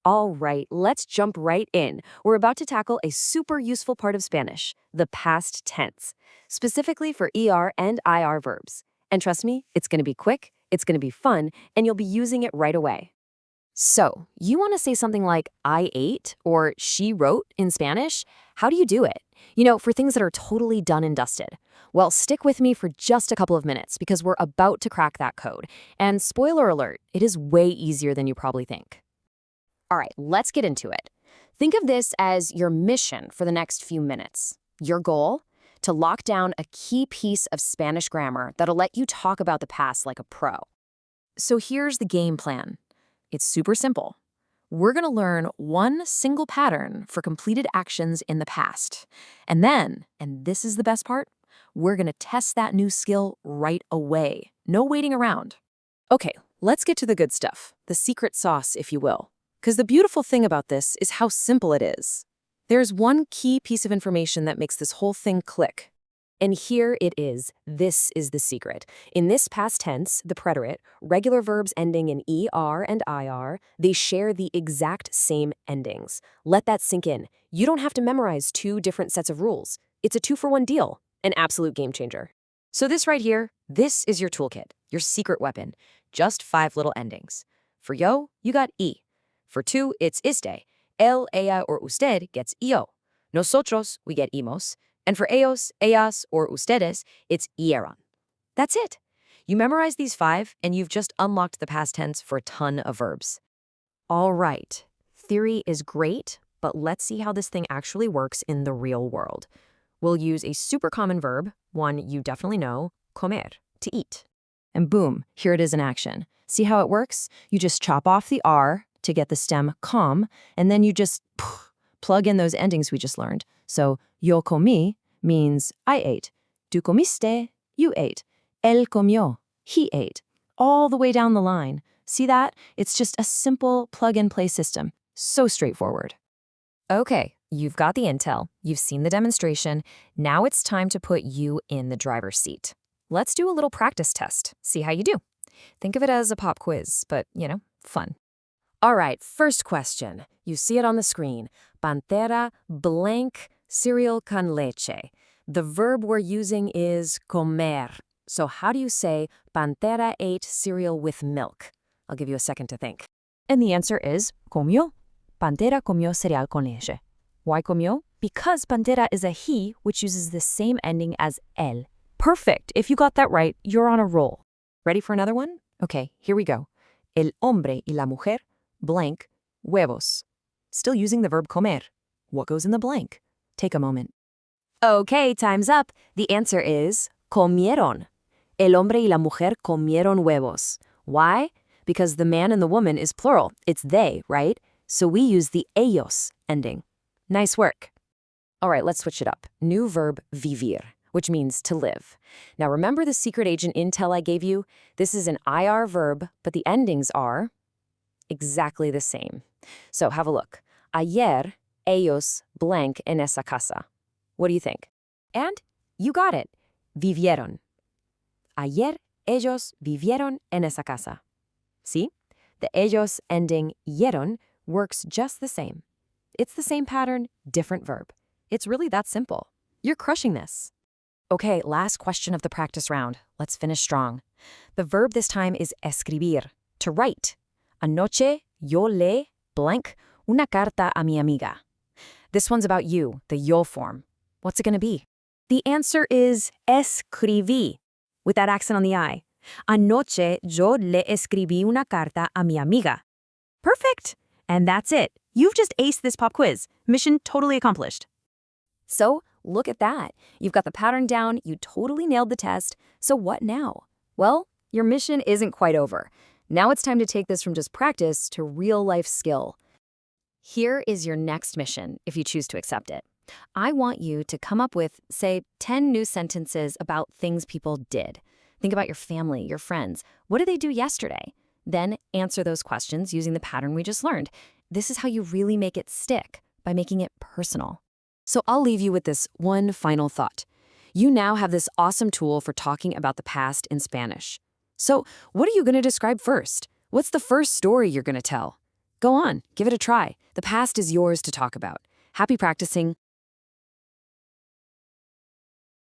All right, let's jump right in. We're about to tackle a super useful part of Spanish, the past tense, specifically for ER and IR verbs. And trust me, it's going to be quick, it's going to be fun, and you'll be using it right away. So, you want to say something like, I ate, or she wrote in Spanish? How do you do it? For things that are totally done and dusted. Well, stick with me for just a couple of minutes because we're about to crack that code. And spoiler alert, it is way easier than you probably think. All right, let's get into it. Think of this as your mission for the next few minutes. Your goal? To lock down a key piece of Spanish grammar that'll let you talk about the past like a pro. So here's the game plan. It's super simple. We're going to learn one single pattern for completed actions in the past. And then, and this is the best part, we're going to test that new skill right away. No waiting around. Okay, let's get to the good stuff, the secret sauce, if you will. Because the beautiful thing about this is how simple it is. There's one key piece of information that makes this whole thing click. And here it is. This is the secret. In this past tense, the preterite, regular verbs ending in ER and IR, they share the exact same endings. Let that sink in. You don't have to memorize two different sets of rules. It's a 2-for-1 deal, an absolute game changer. So this right here, this is your toolkit, your secret weapon. Just 5 little endings. For yo, you got E. For tú, it's iste. Él, ella, or usted gets io. Nosotros, we get imos. And for ellos, ellas, or ustedes, it's ieron. That's it. You memorize these 5, and you've just unlocked the past tense for a ton of verbs. All right. Theory is great, but let's see how this thing actually works in the real world. We'll use a super common verb, one you definitely know, comer, to eat. And boom, here it is in action. See how it works? You just chop off the R to get the stem com, and then you just plug in those endings we just learned. So, yo comí means I ate. Tú comiste, you ate. Él comió, he ate. All the way down the line. See that? It's just a simple plug-and-play system. So straightforward. Okay, you've got the intel. You've seen the demonstration. Now it's time to put you in the driver's seat. Let's do a little practice test. See how you do. Think of it as a pop quiz, but, fun. All right, first question. You see it on the screen. Pantera blank cereal con leche. The verb we're using is comer. So how do you say Pantera ate cereal with milk? I'll give you a second to think. And the answer is comió. Pantera comió cereal con leche. Why comió? Because Pantera is a he, which uses the same ending as él. Perfect. If you got that right, you're on a roll. Ready for another one? Okay, here we go. El hombre y la mujer blank, huevos. Still using the verb comer. What goes in the blank? Take a moment. Okay, time's up. The answer is comieron. El hombre y la mujer comieron huevos. Why? Because the man and the woman is plural. It's they, right? So we use the ellos ending. Nice work. All right, let's switch it up. New verb vivir, which means to live. Now remember the secret agent intel I gave you? This is an IR verb, but the endings are exactly the same. So have a look. Ayer, ellos blank en esa casa. What do you think? And you got it. Vivieron. Ayer, ellos vivieron en esa casa. See? The ellos ending yeron works just the same. It's the same pattern, different verb. It's really that simple. You're crushing this. Okay, last question of the practice round. Let's finish strong. The verb this time is escribir, to write. Anoche yo le blank una carta a mi amiga. This one's about you, the yo form. What's it going to be? The answer is escribí, with that accent on the I. Anoche yo le escribí una carta a mi amiga. Perfect! And that's it. You've just aced this pop quiz. Mission totally accomplished. So, look at that. You've got the pattern down, you totally nailed the test. So what now? Well, your mission isn't quite over. Now it's time to take this from just practice to real-life skill. Here is your next mission, if you choose to accept it. I want you to come up with, say, 10 new sentences about things people did. Think about your family, your friends. What did they do yesterday? Then answer those questions using the pattern we just learned. This is how you really make it stick, by making it personal. So I'll leave you with this one final thought. You now have this awesome tool for talking about the past in Spanish. So what are you going to describe first? What's the first story you're going to tell? Go on, give it a try. The past is yours to talk about. Happy practicing.